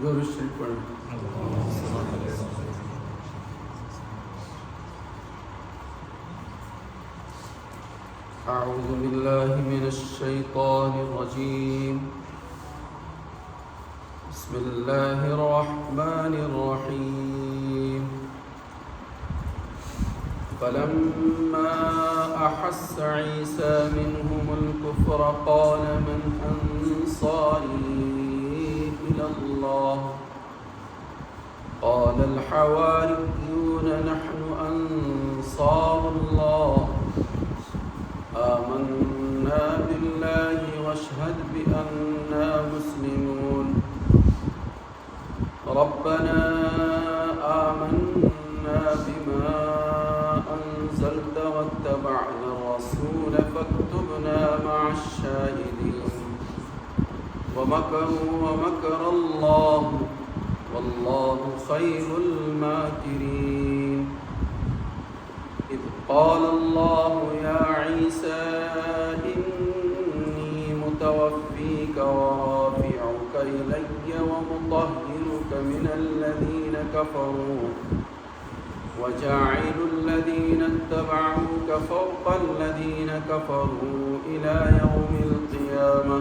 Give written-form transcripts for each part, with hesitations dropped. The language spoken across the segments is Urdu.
درود شریف پڑھیں۔ اعوذ باللہ من الشیطان الرجیم، بسم اللہ الرحمن الرحیم۔ فلما أحس عيسى منهم الكفر قال من أنصاري إلى الله قال الحواريون نحن أنصار الله آمنا بالله واشهد بأننا مسلمون ربنا آمنا بما أنزلت واتبعنا الرسول فاكتبنا مع الشاهدين ومكروا ومكر الله والله خير الماكرين إذ قال الله يا عيسى إني متوفيك ورافعك إلي ومطهرك من الذين كفروا وجاعل الذين اتبعوك فوق الذين كفروا إلى يوم القيامة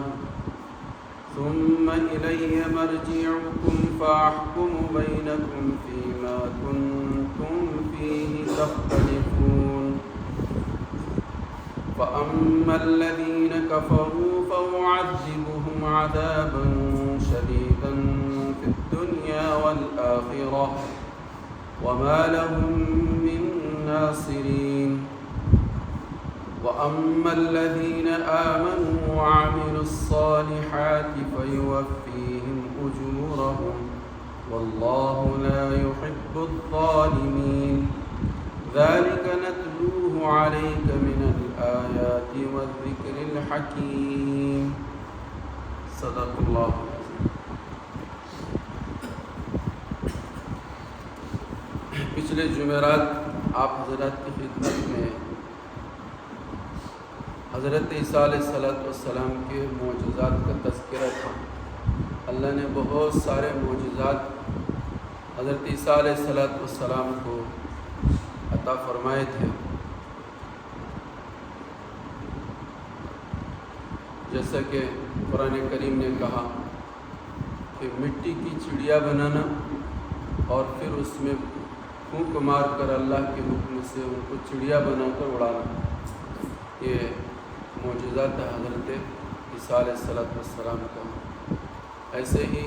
ثم إلي مرجعكم فأحكم بينكم فيما كنتم فيه تختلفون فأما الذين كفروا فأعذبهم عذابا شديدا في الدنيا والآخرة وما لهم من ناصرين وأما الذين آمنوا وعملوا الصالحات فيوفيهم أجورهم والله لا يحب الظالمين ذلك نتلوه عليك من الآيات والذكر الحكيم صدق الله العظيم۔ پچھلے جمعرات آپ حضرات کی خدمت میں حضرت عیسیٰ علیہ السلام کے معجزات کا تذکرہ تھا۔ اللہ نے بہت سارے معجزات حضرت عیسیٰ علیہ السلام کو عطا فرمائے تھے، جیسا کہ قرآن کریم نے کہا کہ مٹی کی چڑیا بنانا اور پھر اس میں پھونک مار کر اللہ کے حکم سے ان کو چڑیا بنا کر اڑانا، یہ معجزات حضرت عیسیٰ علیہ السلام کا۔ ایسے ہی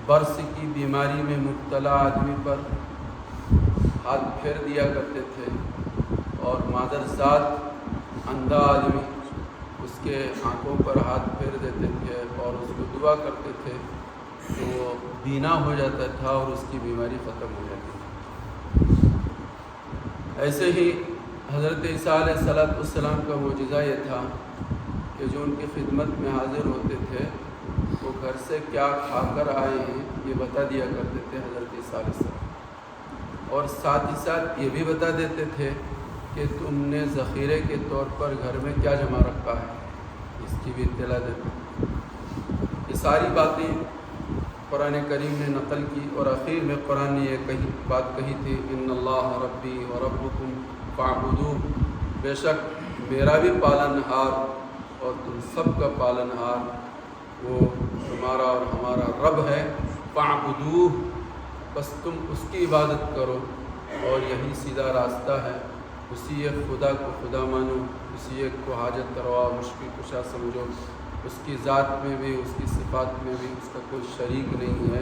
برس کی بیماری میں مبتلا آدمی پر ہاتھ پھیر دیا کرتے تھے، اور مادر ذات اندھا آدمی اس کے آنکھوں پر ہاتھ پھیر دیتے تھے اور اس کو دعا کرتے تھے تو وہ بینا ہو جاتا تھا اور اس کی بیماری ختم ہو جاتی تھی۔ ایسے ہی حضرت عیسیٰ علیہ السلام کا معجزہ یہ تھا کہ جو ان کی خدمت میں حاضر ہوتے تھے وہ گھر سے کیا کھا کر آئے ہیں یہ بتا دیا کرتے تھے حضرت عیسیٰ علیہ السلام، اور ساتھ ہی ساتھ یہ بھی بتا دیتے تھے کہ تم نے ذخیرے کے طور پر گھر میں کیا جمع رکھا ہے، اس کی بھی اطلاع دیتے۔ یہ ساری باتیں قرآن کریم نے نقل کی، اور آخر میں قرآن نے یہ بات کہی تھی ان اللہ ربی و ربکم فاعبدوہ، بے شک میرا بھی پالنہار اور تم سب کا پالنہار وہ تمہارا اور ہمارا رب ہے، فاعبدوہ، بس تم اس کی عبادت کرو، اور یہی سیدھا راستہ ہے۔ اسی ایک خدا کو خدا مانو، اسی ایک کو حاجت روا مشکل کشا سمجھو، اس کی ذات میں بھی، اس کی صفات میں بھی اس کا کوئی شریک نہیں ہے۔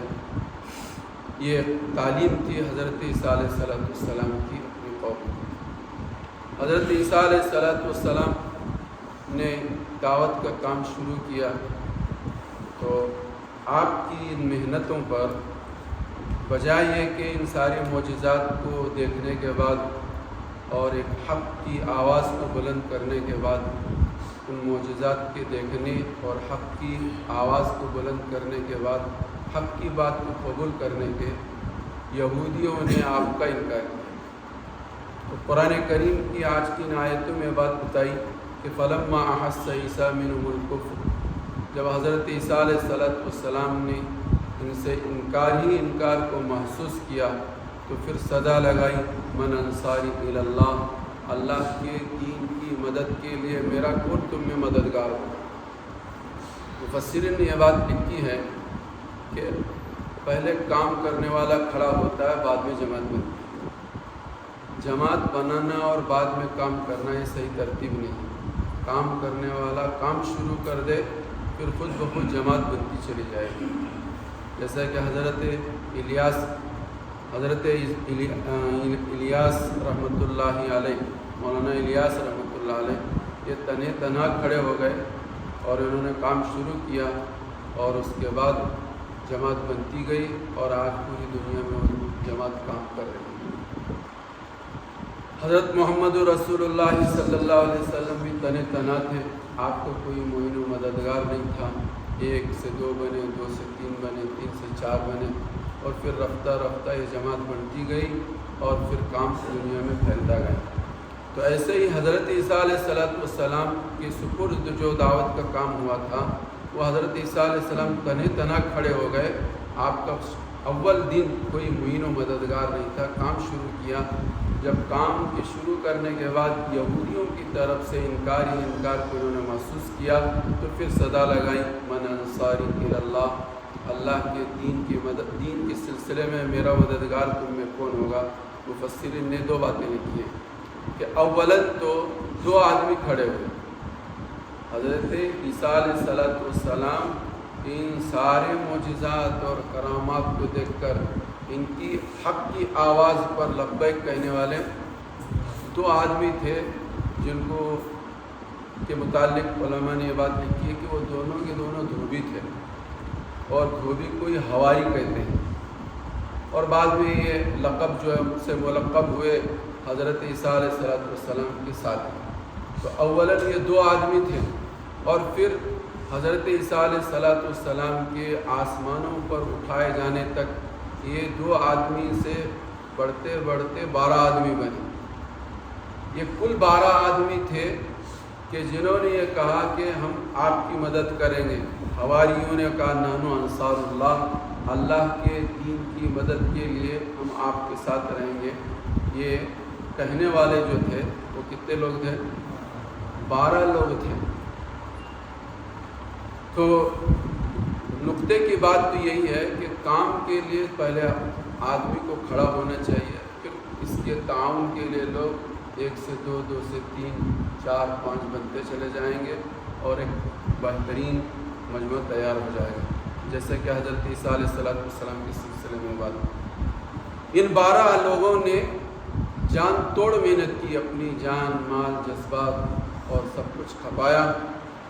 یہ تعلیم تھی حضرت عیسیٰ علیہ السلام کی اپنی قوم کو۔ حضرت عیسیٰ علیہ السلام نے دعوت کا کام شروع کیا، تو آپ کی ان محنتوں پر بجائے یہ کہ ان سارے معجزات کو دیکھنے کے بعد اور ایک حق کی آواز کو بلند کرنے کے بعد، ان معجزات کے دیکھنے اور حق کی آواز کو بلند کرنے کے بعد حق کی بات کو قبول کرنے کے یہودیوں نے آپ کا انکار کیا۔ تو قرآن کریم کی آج کی ان آیتوں میں بات بتائی کہ فلما احس عیسیٰ منہم الکفر، جب حضرت عیسیٰ علیہ السلام نے ان سے انکار کو محسوس کیا تو پھر سزا لگائی، من انصاری الی اللہ، اللہ کے دین کی مدد کے لیے میرا کون تم میں مددگار ہوگا۔ مفسرین نے یہ بات لکھی ہے کہ پہلے کام کرنے والا کھڑا ہوتا ہے، بعد میں جماعت بنتی ہے۔ جماعت بنانا اور بعد میں کام کرنا یہ صحیح ترتیب نہیں ہے۔ کام کرنے والا کام شروع کر دے، پھر خود بخود جماعت بنتی چلی جائے گی۔ جیسا کہ حضرت الیاس رحمۃ اللہ علیہ، مولانا الیاس رحمۃ اللہ علیہ، یہ تنہا کھڑے ہو گئے اور انہوں نے کام شروع کیا، اور اس کے بعد جماعت بنتی گئی، اور آج پوری دنیا میں وہ جماعت کام کر رہی ہے۔ حضرت محمد رسول اللہ صلی اللہ علیہ وسلم بھی تنہا تھے، آپ کو کوئی معین و مددگار نہیں تھا۔ 1 سے 2 بنے، 2 سے 3 بنے، 3 سے 4 بنے، اور پھر رفتہ رفتہ یہ جماعت بنتی گئی، اور پھر کام دنیا میں پھیلتا گیا۔ تو ایسے ہی حضرت عیسیٰ علیہ السلام کے سپرد جو دعوت کا کام ہوا تھا، وہ حضرت عیسیٰ علیہ السلام تنہا کھڑے ہو گئے۔ آپ کا اول دن کوئی معین و مددگار نہیں تھا، کام شروع کیا۔ جب کام کے شروع کرنے کے بعد یہودیوں کی طرف سے انکار کو انہوں نے محسوس کیا، تو پھر صدا لگائی، من انصاری الی اللہ، اللہ کے دین کے سلسلے میں میرا مددگار تم میں کون ہوگا۔ مفسرین نے 2 باتیں لکھی ہیں کہ اولاً تو 2 آدمی کھڑے ہوئے، حضرت عیسیٰ علیہ السلام ان سارے معجزات اور کرامات کو دیکھ کر ان کی حق کی آواز پر لبیک کہنے والے 2 آدمی تھے، جن کو کے متعلق علماء نے یہ بات لکھی ہے کہ وہ دونوں کے دونوں دھوبی تھے، اور دھوبی کو یہ ہواری کہتے ہیں، اور بعد میں یہ لقب جو ہے ان سے ملقب ہوئے حضرت عیسیٰ علیہ السلام کے ساتھ۔ تو اولاً یہ 2 آدمی تھے، اور پھر حضرت عیسیٰ علیہ السلام کے آسمانوں پر اٹھائے جانے تک یہ 2 آدمی سے بڑھتے بڑھتے 12 آدمی بنے۔ یہ کل 12 آدمی تھے کہ جنہوں نے یہ کہا کہ ہم آپ کی مدد کریں گے۔ حواریوں نے کہا نحن انصار اللہ، اللہ کے دین کی مدد کے لیے ہم آپ کے ساتھ رہیں گے۔ یہ کہنے والے جو تھے وہ کتنے لوگ تھے؟ 12 لوگ تھے۔ تو نقطے کی بات تو یہی ہے کہ کام کے لیے پہلے آدمی کو کھڑا ہونا چاہیے، پھر اس کے تعاون کے لیے لوگ 1 سے 2، 2 سے 3، 4، 5 بنتے چلے جائیں گے، اور ایک بہترین مجموعہ تیار ہو جائے گا، جیسے کہ حضرت عیسیٰ علیہ السلام کے سلسلے میں بات۔ ان 12 لوگوں نے جان توڑ محنت کی، اپنی جان، مال، جذبات اور سب کچھ کھپایا،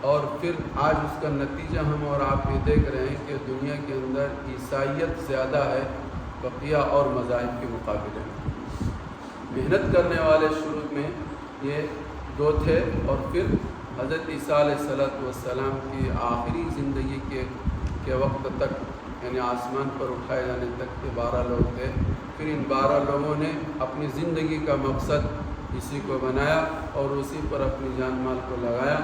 اور پھر آج اس کا نتیجہ ہم اور آپ یہ دیکھ رہے ہیں کہ دنیا کے اندر عیسائیت زیادہ ہے بقیہ اور مذاہب کے مقابلے میں۔ محنت کرنے والے شروع میں یہ 2 تھے، اور پھر حضرت عیسیٰ علیہ السلام کی آخری زندگی کے وقت تک، یعنی آسمان پر اٹھائے جانے تک کے 12 لوگ تھے۔ پھر ان 12 لوگوں نے اپنی زندگی کا مقصد اسی کو بنایا، اور اسی پر اپنی جان مال کو لگایا،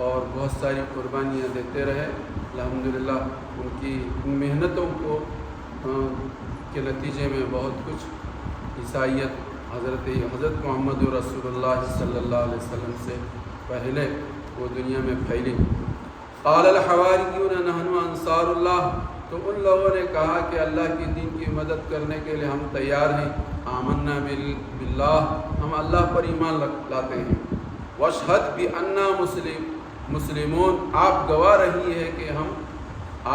اور بہت ساری قربانیاں دیتے رہے۔ الحمدللہ ان کی محنتوں کے نتیجے میں بہت کچھ عیسائیت حضرت محمد رسول اللہ صلی اللہ علیہ وسلم سے پہلے وہ دنیا میں پھیلی۔ قال الحواریون نحن انصار اللہ، تو ان لوگوں نے کہا کہ اللہ کے دین کی مدد کرنے کے لیے ہم تیار ہیں۔ آمنا باللہ، ہم اللہ پر ایمان لاتے ہیں۔ واشہد بأننا مسلمون، آپ گواہ رہی ہے کہ ہم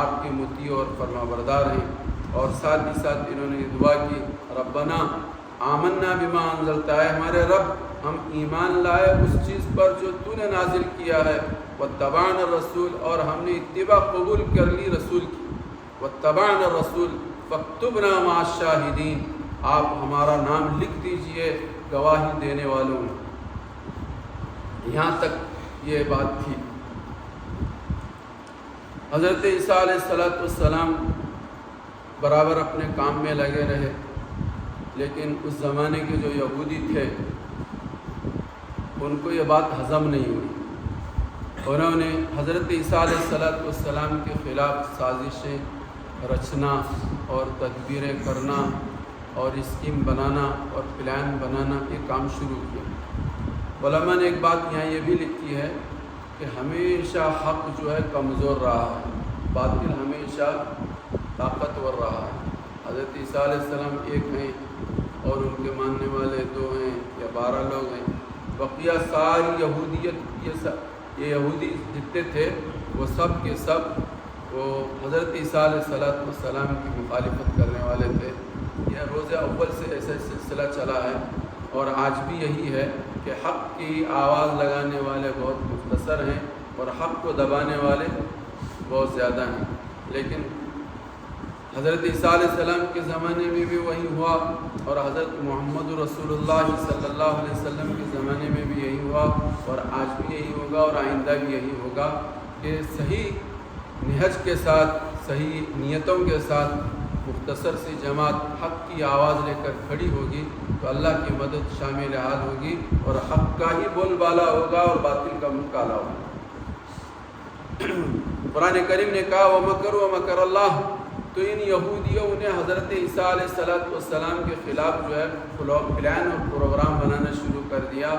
آپ کے مطیع اور فرما بردار ہیں۔ اور ساتھ ہی ساتھ انہوں نے دعا کی، ربنا آمنا بما انزلتا، ہے ہمارے رب ہم ایمان لائے اس چیز پر جو تو نے نازل کیا ہے، واتبعنا الرسول، اور ہم نے اتباع قبول کر لی رسول کی، واتبعنا الرسول فاکتبنا مع الشاہدین، آپ ہمارا نام لکھ دیجئے گواہی دینے والوں میں۔ یہاں تک یہ بات تھی۔ حضرت عیسیٰ علیہ السلام برابر اپنے کام میں لگے رہے، لیکن اس زمانے کے جو یہودی تھے ان کو یہ بات ہضم نہیں ہوئی۔ انہوں نے حضرت عیسیٰ علیہ السلام کے خلاف سازشیں رچنا اور تدبیریں کرنا اور اسکیم بنانا اور پلان بنانا، یہ کام شروع کیا۔ علماء نے ایک بات یہاں یہ بھی لکھی ہے کہ ہمیشہ حق جو ہے کمزور رہا ہے، باطل ہمیشہ طاقتور رہا ہے۔ حضرت عیسیٰ علیہ السلام ایک ہیں اور ان کے ماننے والے 2 ہیں یا 12 لوگ ہیں، بقیہ ساری یہودیت، یہ یہودی جتنے تھے وہ سب کے سب وہ حضرت عیسیٰ علیہ السلام کی مخالفت کرنے والے تھے۔ یہ روز اول سے ایسا سلسلہ چلا ہے اور آج بھی یہی ہے کہ حق کی آواز لگانے والے بہت مختصر ہیں اور حق کو دبانے والے بہت زیادہ ہیں۔ لیکن حضرت عیسیٰ علیہ السلام کے زمانے میں بھی وہی ہوا اور حضرت محمد رسول اللہ صلی اللہ علیہ وسلم کے زمانے میں بھی یہی ہوا اور آج بھی یہی ہوگا اور آئندہ بھی یہی ہوگا کہ صحیح نہج کے ساتھ، صحیح نیتوں کے ساتھ مختصر سی جماعت حق کی آواز لے کر کھڑی ہوگی تو اللہ کی مدد شامل حال ہوگی اور حق کا ہی بول بالا ہوگا اور باطل کا منہ کالا ہوگا۔ قرآن کریم نے کہا وَمَكَرُوا وَمَكَرَ اللَّهُ، تو ان یہودیوں نے حضرت عیسیٰ علیہ السلام کے خلاف جو ہے پلان اور پروگرام بنانا شروع کر دیا۔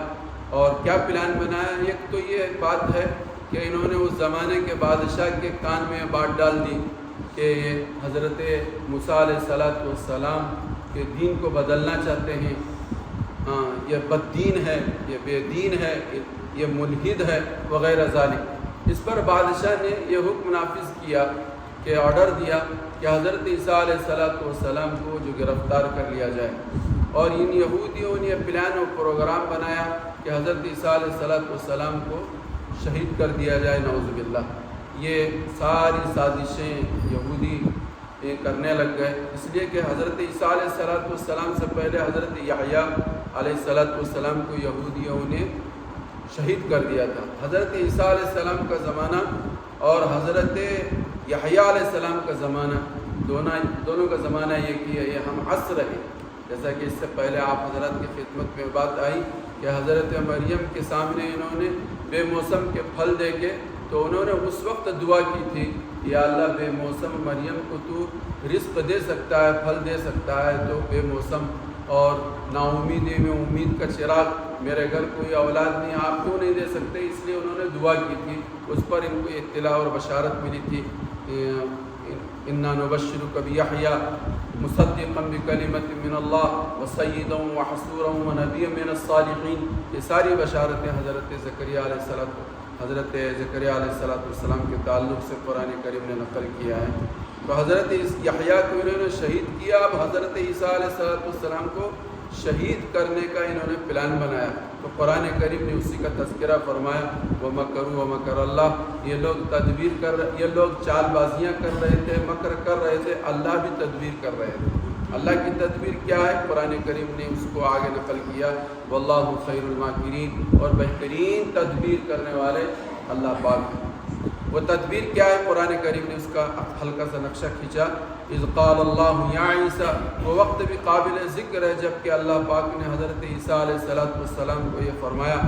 اور کیا پلان بنایا؟ ایک تو یہ بات ہے کہ انہوں نے اس زمانے کے بادشاہ کے کان میں بات ڈال دی کہ یہ حضرت موسیٰ علیہ السلام کے دین کو بدلنا چاہتے ہیں، یہ بد دین ہے، یہ بے دین ہے، یہ ملحد ہے وغیرہ ذالک۔ اس پر بادشاہ نے یہ حکم نافذ کیا کہ آرڈر دیا کہ حضرت عیسیٰ علیہ السلام کو جو گرفتار کر لیا جائے۔ اور ان یہودیوں نے پلان اور پروگرام بنایا کہ حضرت عیسیٰ علیہ السلام کو شہید کر دیا جائے، نعوذ باللہ۔ یہ ساری سازشیں یہودی کرنے لگ گئے، اس لیے کہ حضرت عیسیٰ علیہ السلام سے پہلے حضرت یحییٰ علیہ السلام کو یہودیوں نے شہید کر دیا تھا۔ حضرت عیسیٰ علیہ السلام کا زمانہ اور حضرت یحییٰ علیہ السلام کا زمانہ، دونوں کا زمانہ یہ کہ یہ ہم عصر ہے، جیسا کہ اس سے پہلے آپ حضرات کی خدمت میں بات آئی کہ حضرت مریم کے سامنے انہوں نے بے موسم کے پھل دے کے، تو انہوں نے اس وقت دعا کی تھی یا اللہ بے موسم مریم کو تو رزق دے سکتا ہے، پھل دے سکتا ہے، تو بے موسم اور نا امیدی میں امید کا چراغ، میرے گھر کوئی اولاد نہیں، آپ کیوں نہیں دے سکتے؟ اس لیے انہوں نے دعا کی تھی۔ اس پر ان کو اطلاع اور بشارت ملی تھی، انا نبشرک بیحییٰ مصدقا بکلمۃ من اللہ وسیدا وحصورا ونبیا من الصالحین۔ یہ ساری بشارتیں حضرت زکریا علیہ السلام کے تعلق سے قرآن کریم نے نقل کیا ہے۔ تو حضرت یحییٰ کو انہوں نے شہید کیا، اب حضرت عیسیٰ علیہ السلام کو شہید کرنے کا انہوں نے پلان بنایا۔ تو قرآن کریم نے اسی کا تذکرہ فرمایا وَمَكَرُوا وَمَكَرَ اللَّهُ، یہ لوگ تدبیر یہ لوگ چال بازیاں کر رہے تھے، مکر کر رہے تھے، اللہ بھی تدبیر کر رہے تھے۔ اللہ کی تدبیر کیا ہے؟ قرآن کریم نے اس کو آگے نقل کیا وَاللَّهُ خَيْرُ الْمَاكِرِينَ، اور بہترین تدبیر کرنے والے اللہ پاک ہیں۔ وہ تدبیر کیا ہے؟ قرآن کریم نے اس کا ہلکا سا نقشہ کھینچا، اذ قال اللہ یا عیسیٰ، وہ وقت بھی قابل ذکر ہے جب کہ اللہ پاک نے حضرت عیسیٰ علیہ السلام کو یہ فرمایا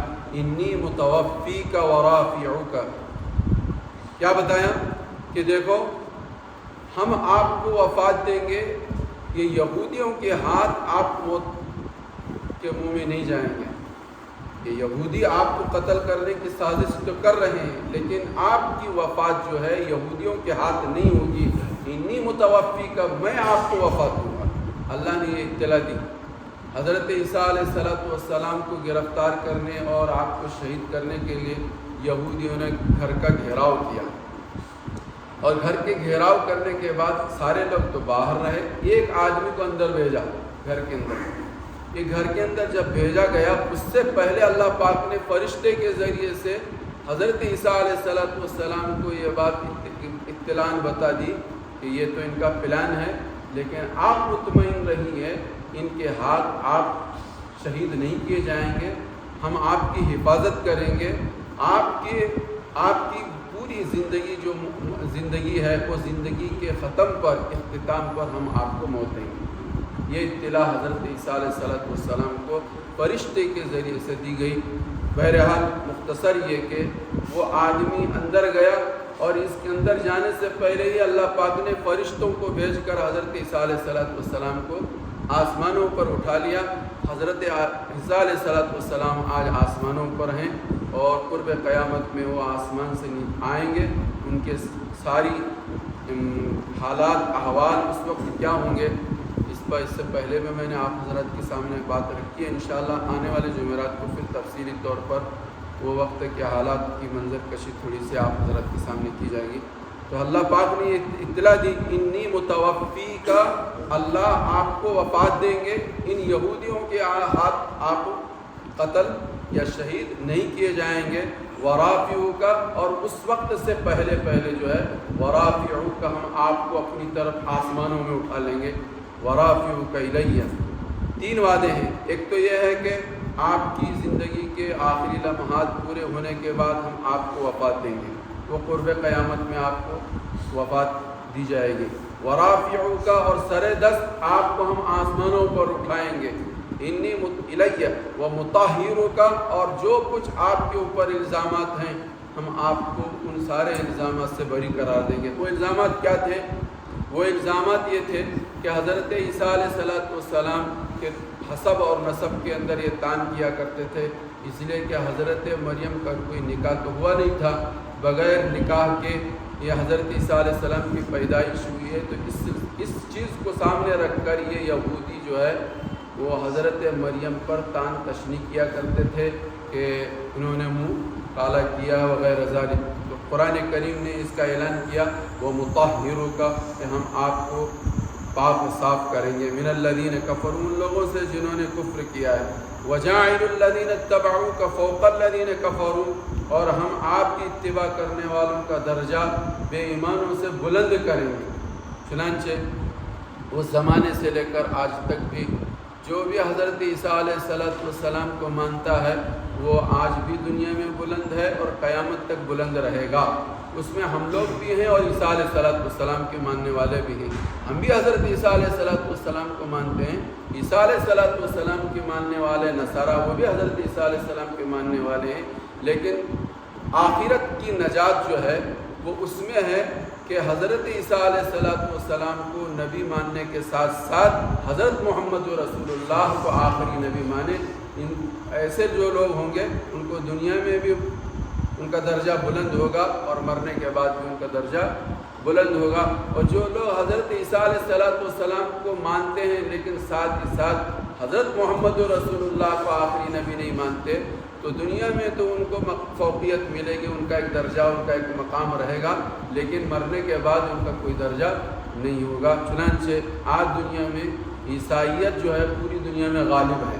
انی متوفیک ورافعک۔ کیا بتایا؟ کہ دیکھو ہم آپ کو وفات دیں گے، یہ یہودیوں کے ہاتھ آپ کے منہ میں نہیں جائیں گے. کہ یہودی آپ کو قتل کرنے کی سازش تو کر رہے ہیں، لیکن آپ کی وفات جو ہے یہودیوں کے ہاتھ نہیں ہوگی. انی متوفی کا، میں آپ کو وفات دوں گا. اللہ نے یہ اطلاع دی. حضرت عیسیٰ علیہ السلام کو گرفتار کرنے اور آپ کو شہید کرنے کے لیے یہودیوں نے گھر کا گھیراؤ کیا، اور گھر کے گھیراؤ کرنے کے بعد سارے لوگ تو باہر رہے، ایک آدمی کو اندر بھیجا. گھر کے اندر، یہ گھر کے اندر جب بھیجا گیا، اس سے پہلے اللہ پاک نے فرشتے کے ذریعے سے حضرت عیسیٰ علیہ السلام کو یہ بات اطلاع بتا دی کہ یہ تو ان کا پلان ہے، لیکن آپ مطمئن رہیے، ان کے ہاتھ آپ شہید نہیں کیے جائیں گے. ہم آپ کی حفاظت کریں گے. آپ کی پوری زندگی جو زندگی ہے، وہ زندگی کے ختم پر، اختتام پر ہم آپ کو موت دیں گے. یہ اطلاع حضرت عیسیٰ علیہ السلام کو فرشتے کے ذریعے سے دی گئی. بہرحال مختصر یہ کہ وہ آدمی اندر گیا، اور اس کے اندر جانے سے پہلے ہی اللہ پاک نے فرشتوں کو بھیج کر حضرت عیسیٰ علیہ السلام کو آسمانوں پر اٹھا لیا. حضرت عیسیٰ علیہ السلام آج آسمانوں پر ہیں، اور قرب قیامت میں وہ آسمان سے آئیں گے. ان کے ساری حالات احوال اس وقت کیا ہوں گے، اس سے پہلے میں نے آپ حضرات کے سامنے بات رکھی ہے. انشاءاللہ آنے والے جمعرات کو پھر تفصیلی طور پر وہ وقت کے حالات کی منظر کشی تھوڑی سی آپ حضرات کے سامنے کی جائے گی. تو اللہ پاک نے یہ اطلاع دی، انی متوفی کا، اللہ آپ کو وفات دیں گے. ان یہودیوں کے ہاتھ آپ قتل یا شہید نہیں کیے جائیں گے. ورافعو کا، اور اس وقت سے پہلے جو ہے ورافعو کا، ہم آپ کو اپنی طرف آسمانوں میں اٹھا لیں گے. ورافعو کا الیہ، 3 وعدے ہیں. ایک تو یہ ہے کہ آپ کی زندگی کے آخری لمحات پورے ہونے کے بعد ہم آپ کو وفات دیں گے، وہ قرب قیامت میں آپ کو وفات دی جائے گی. ورافعو کا، اور سر دست آپ کو ہم آسمانوں پر اٹھائیں گے. انی الیہ ومطہرو کا، اور جو کچھ آپ کے اوپر الزامات ہیں ہم آپ کو ان سارے الزامات سے بری قرار دیں گے. وہ الزامات کیا تھے؟ وہ الزامات یہ تھے کہ حضرت عیسیٰ علیہ السلام کے حسب اور نسب کے اندر یہ تان کیا کرتے تھے، اس لیے کہ حضرت مریم کا کوئی نکاح تو ہوا نہیں تھا. بغیر نکاح کے یہ حضرت عیسیٰ علیہ السلام کی پیدائش ہوئی ہے. تو اس چیز کو سامنے رکھ کر یہ یہودی جو ہے وہ حضرت مریم پر تان تشنیع کیا کرتے تھے کہ انہوں نے منہ کالا کیا وغیرہ ذالک. تو قرآن کریم نے اس کا اعلان کیا وہ مطہروں کا، کہ ہم آپ کو پاک و صاف کریں گے. من الذین کفروا، ان لوگوں سے جنہوں نے کفر کیا ہے. وجاعل الذین اتبعوک فوق الذین کفروا، اور ہم آپ کی اتباع کرنے والوں کا درجہ بے ایمانوں سے بلند کریں گے. چنانچہ اس زمانے سے لے کر آج تک بھی جو بھی حضرت عیسیٰ علیہ السلام کو مانتا ہے وہ آج بھی دنیا میں بلند ہے اور قیامت تک بلند رہے گا. اس میں ہم لوگ بھی ہیں اور عیسیٰ علیہ السلام کے ماننے والے بھی ہیں. ہم بھی حضرت عیسیٰ علیہ السلام کو مانتے ہیں. عیسیٰ علیہ السلام کے ماننے والے نصارہ وہ بھی حضرت عیسیٰ علیہ السلام کے ماننے والے ہیں. لیکن آخرت کی نجات جو ہے وہ اس میں ہے کہ حضرت عیسیٰ علیہ السلام کو نبی ماننے کے ساتھ ساتھ حضرت محمد رسول اللہ کو آخری نبی مانے. ایسے جو لوگ ہوں گے ان کو دنیا میں بھی ان کا درجہ بلند ہوگا اور مرنے کے بعد بھی ان کا درجہ بلند ہوگا. اور جو لوگ حضرت عیسیٰ علیہ السلام کو مانتے ہیں لیکن ساتھ ہی ساتھ حضرت محمد رسول اللہ کو آخری نبی نہیں مانتے تو دنیا میں تو ان کو فوقیت ملے گی، ان کا ایک درجہ، ان کا ایک مقام رہے گا، لیکن مرنے کے بعد ان کا کوئی درجہ نہیں ہوگا. چنانچہ آج دنیا میں عیسائیت جو ہے پوری دنیا میں غالب ہے،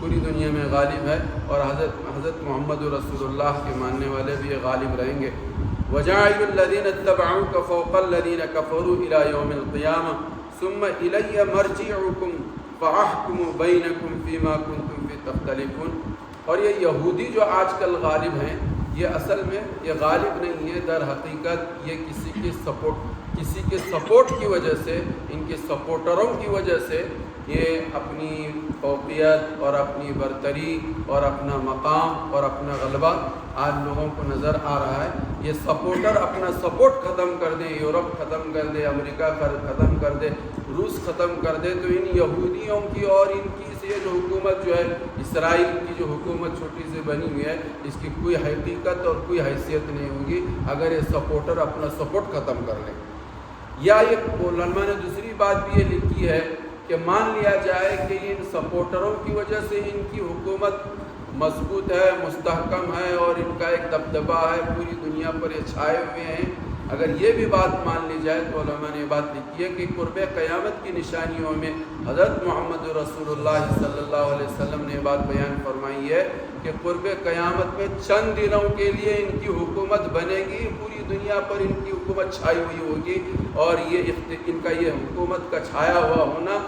پوری دنیا میں غالب ہے، اور حضرت محمد رسول اللہ کے ماننے والے بھی یہ غالب رہیں گے. وَجَاعِلُ الَّذِينَ اتَّبَعُوكَ فَوْقَ الَّذِينَ كَفَرُوا إِلَى يَوْمِ الْقِيَامَةِ ثُمَّ إِلَيَّ مَرْجِعُكُمْ فَأَحْكُمُ بَيْنَكُمْ فِي مَا كُنْتُمْ فِيهِ تَخْتَلِفُونَ. اور یہ یہودی جو آج کل غالب ہیں، یہ اصل میں یہ غالب نہیں ہے، در حقیقت یہ کسی کی کسی کے سپورٹ کی وجہ سے، ان کے سپورٹروں کی وجہ سے یہ اپنی فوقیت اور اپنی برتری اور اپنا مقام اور اپنا غلبہ آج لوگوں کو نظر آ رہا ہے۔ یہ سپورٹر اپنا سپورٹ ختم کر دیں، یورپ ختم کر دے، امریکہ ختم کر دے، روس ختم کر دے، تو ان یہودیوں کی اور ان کی یہ جو حکومت جو ہے اسرائیل کی جو حکومت چھوٹی سی بنی ہوئی ہے، اس کی کوئی حقیقت اور کوئی حیثیت نہیں ہوگی اگر یہ سپورٹر اپنا سپورٹ ختم کر لیں۔ یا یہ علماء نے دوسری بات بھی یہ لکھی ہے کہ مان لیا جائے کہ ان سپورٹروں کی وجہ سے ان کی حکومت مضبوط ہے، مستحکم ہے اور ان کا ایک دبدبہ ہے، پوری دنیا پر یہ چھائے ہوئے ہیں۔ اگر یہ بھی بات مان لی جائے تو علماء نے یہ بات لکھی ہے کہ قرب قیامت کی نشانیوں میں حضرت محمد رسول اللہ صلی اللہ علیہ وسلم نے بات بیان فرمائی ہے کہ قرب قیامت میں چند دنوں کے لیے ان کی حکومت بنے گی، پوری دنیا پر ان کی حکومت چھائی ہوئی ہوگی، اور ان کا یہ حکومت کا چھایا ہوا ہونا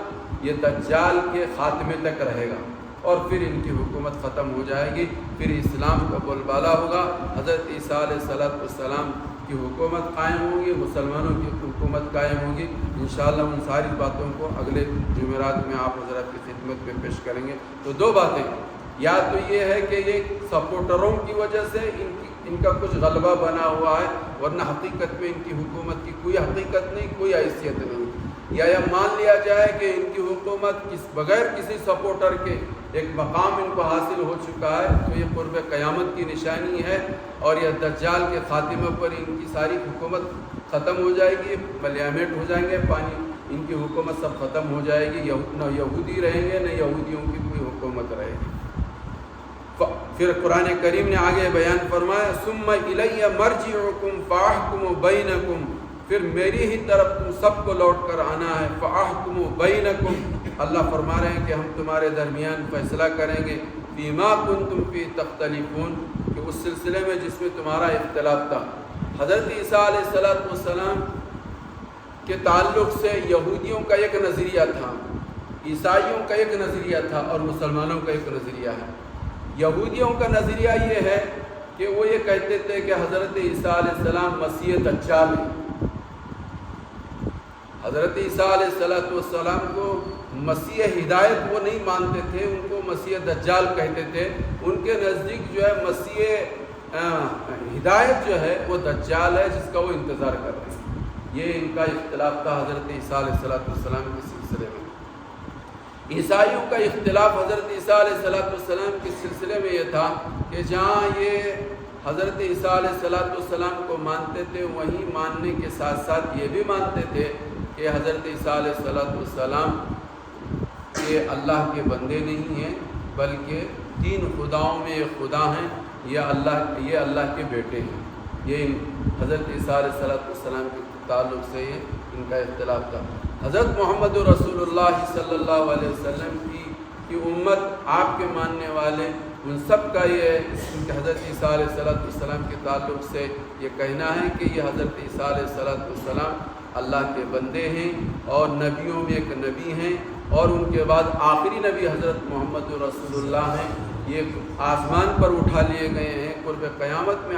یہ دجال کے خاتمے تک رہے گا، اور پھر ان کی حکومت ختم ہو جائے گی، پھر اسلام کا بول بالا ہوگا، حضرت عیسیٰ علیہ السلام کی حکومت قائم ہوگی، مسلمانوں کی حکومت قائم ہوگی۔ انشاءاللہ ان ساری باتوں کو اگلے جمعرات میں آپ حضرات کی خدمت میں پیش کریں گے۔ تو دو باتیں، یا تو یہ ہے کہ یہ سپورٹروں کی وجہ سے ان کا کچھ غلبہ بنا ہوا ہے، ورنہ حقیقت میں ان کی حکومت کی کوئی حقیقت نہیں، کوئی حیثیت نہیں، یا مان لیا جائے کہ ان کی حکومت بغیر کسی سپورٹر کے ایک مقام ان کو حاصل ہو چکا ہے، تو یہ قرب قیامت کی نشانی ہے، اور یہ دجال کے خاتمہ پر ان کی ساری حکومت ختم ہو جائے گی، ملیامٹ ہو جائیں گے، ان کی حکومت سب ختم ہو جائے گی، نہ یہودی رہیں گے، نہ یہودیوں کی کوئی حکومت رہے گی۔ پھر قرآن کریم نے آگے بیان فرمایا ثم الی مرجعکم فاحکم بینکم، پھر میری ہی طرف تم سب کو لوٹ کر آنا ہے، فاحکم بینکم، اللہ فرما رہے ہیں کہ ہم تمہارے درمیان فیصلہ کریں گے، فیما کنتم فی تختلفون، کہ اس سلسلے میں جس میں تمہارا اختلاف تھا۔ حضرت عیسیٰ علیہ السلام کے تعلق سے یہودیوں کا ایک نظریہ تھا، عیسائیوں کا ایک نظریہ تھا، اور مسلمانوں کا ایک نظریہ ہے۔ یہودیوں کا نظریہ یہ ہے کہ وہ یہ کہتے تھے کہ حضرت عیسیٰ علیہ السلام مسیح دجال ہیں۔ حضرت عیسیٰ علیہ السلام کو مسیح ہدایت وہ نہیں مانتے تھے، ان کو مسیح دجال کہتے تھے۔ ان کے نزدیک جو ہے مسیح ہدایت جو ہے وہ دجال ہے، جس کا وہ انتظار کر رہے ہیں۔ یہ ان کا اختلاف تھا حضرت عیسیٰ علیہ السلام کے سلسلے میں۔ عیسائیوں کا اختلاف حضرت عیسیٰ علیہ السلام کے سلسلے میں یہ تھا کہ جہاں یہ حضرت عیسیٰ علیہ السلام کو مانتے تھے، وہیں ماننے کے ساتھ ساتھ یہ بھی مانتے تھے کہ حضرت عیسیٰ علیہ السلام یہ اللہ کے بندے نہیں ہیں، بلکہ تین خداؤں میں ایک خدا ہیں، یہ اللہ کے بیٹے ہیں۔ یہ حضرت عیسیٰ علیہ السلام کے تعلق سے یہ ان کا اختلاف تھا۔ حضرت محمد رسول اللہ صلی اللہ علیہ وسلم کی امت، آپ کے ماننے والے، ان سب کا یہ ہے کہ حضرت عیسیٰ علیہ السلام کے تعلق سے یہ کہنا ہے کہ یہ حضرت عیسیٰ علیہ السلام اللہ کے بندے ہیں، اور نبیوں میں ایک نبی ہیں، اور ان کے بعد آخری نبی حضرت محمد رسول اللہ ہیں۔ یہ آسمان پر اٹھا لیے گئے ہیں، قرب قیامت میں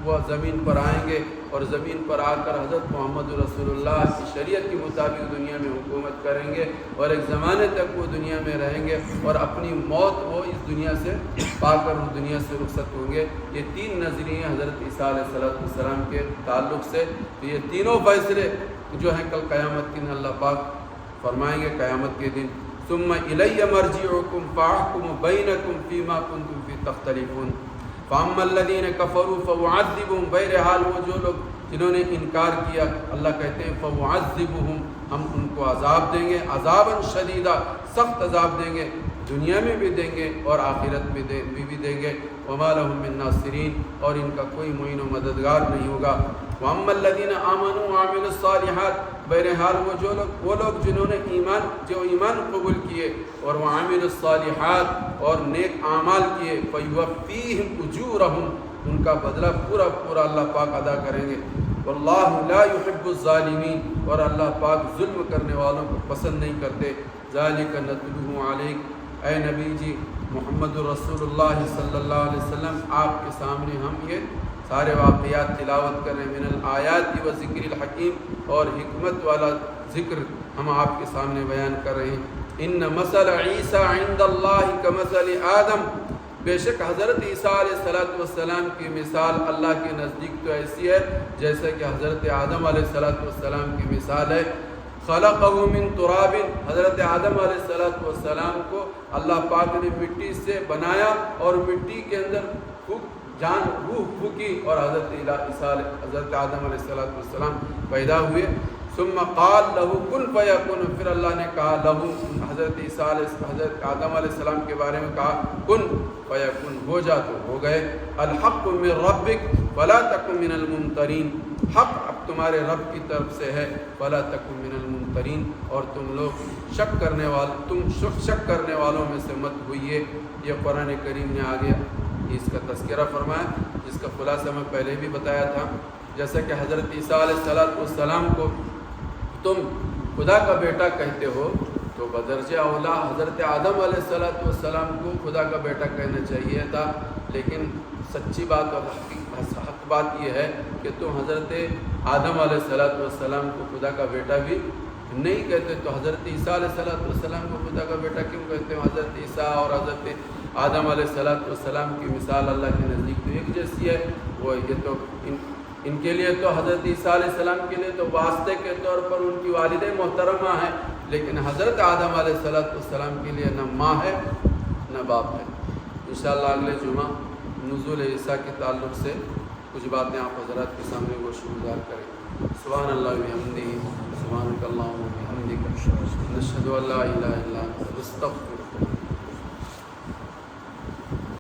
وہ زمین پر آئیں گے، اور زمین پر آ کر حضرت محمد رسول اللہ کی شریعت کے مطابق دنیا میں حکومت کریں گے، اور ایک زمانے تک وہ دنیا میں رہیں گے، اور اپنی موت وہ اس دنیا سے پا کر اس دنیا سے رخصت ہوں گے۔ یہ تین نظریے حضرت عیسیٰ علیہ السلام کے تعلق سے، تو یہ تینوں فیصلے جو ہیں کل قیامت کے دن اللہ پاک فرمائیں گے قیامت کے دن۔ ثم الی مرجعکم فاحکم بینکم فیما کنتم فی تختلفون فاما الذین کفروا فاعذبهم، بہرحال وہ جو لوگ جنہوں نے انکار کیا، اللہ کہتے ہیں فاعذبهم، ہم ان کو عذاب دیں گے، عذابا شدیدا، سخت عذاب دیں گے، دنیا میں بھی دیں گے اور آخرت میں بھی دیں گے۔ وما لهم من ناصرین، اور ان کا کوئی معین و مددگار نہیں ہوگا۔ واما الذین آمنوا وعملوا الصالحات، بہرحال وہ لوگ جنہوں نے ایمان قبول کیے اور وعملوا الصالحات، اور نیک اعمال کیے، فیوفیہم اجورہم، ان کا بدلہ پورا اللہ پاک ادا کریں گے۔ واللہ لا يحب الظالمین، اور اللہ پاک ظلم کرنے والوں کو پسند نہیں کرتے۔ ذالک نتلوہ علیک، اے نبی جی محمد رسول اللہ صلی اللہ علیہ وسلم، آپ کے سامنے ہم یہ سارے واقعات تلاوت کریں، من الآیات و ذکر الحکیم، اور حکمت والا ذکر ہم آپ کے سامنے بیان کر رہے ہیں۔ ان مثل عیسیٰ عند اللہ کمثل آدم، بے شک حضرت عیسیٰ علیہ السلام کی مثال اللہ کے نزدیک تو ایسی ہے جیسے کہ حضرت آدم علیہ السلام کی مثال ہے۔ خلقہ من تراب، حضرت آدم علیہ السلام کو اللہ پاک نے مٹی سے بنایا اور مٹی کے اندر روح پھونکی اور حضرت آدم علیہ السلام پیدا ہوئے۔ ثم قال له کن فیکن، پھر اللہ نے کہا لہو، حضرت آدم علیہ السلام کے بارے میں کہا کن فیکن، ہو جا تو ہو گئے۔ الحق من ربک فلا تکن من الممترین، حق اب تمہارے رب کی طرف سے ہے، فلا تکن من الممترین، اور تم لوگ شک کرنے والوں میں سے مت ہوئیے۔ یہ قرآن کریم نے آگے اس کا تذکرہ فرمایا، جس کا خلاصہ میں پہلے بھی بتایا تھا۔ جیسا کہ حضرت عیسیٰ علیہ السلام کو تم خدا کا بیٹا کہتے ہو، تو بدرجہ اولا حضرت آدم علیہ السلام کو خدا کا بیٹا کہنا چاہیے تھا، لیکن سچی بات اور حق بات یہ ہے کہ تم حضرت آدم علیہ السلام کو خدا کا بیٹا بھی نہیں کہتے، تو حضرت عیسیٰ علیہ السلام کو خدا کا بیٹا کیوں کہتے ہیں؟ حضرت عیسیٰ اور حضرت آدم علیہ السلام کی مثال اللہ کے نزدیک تو ایک جیسی ہے۔ وہ یہ تو ان کے لیے تو حضرت عیسیٰ علیہ السلام کے لیے تو واسطے کے طور پر ان کی والد محترمہ ہیں، لیکن حضرت آدم علیہ السلام کے لیے نہ ماں ہے نہ باپ ہے۔ انشاءاللہ اگلے جمعہ نزول عیسیٰ کے تعلق سے کچھ باتیں آپ حضرات کے سامنے گوشت گزار کریں۔ سبحان اللہ وبحمدہ، سبحانک اللہم وبحمدک، نشہد ان لا الہ الا انت، نستغفرک۔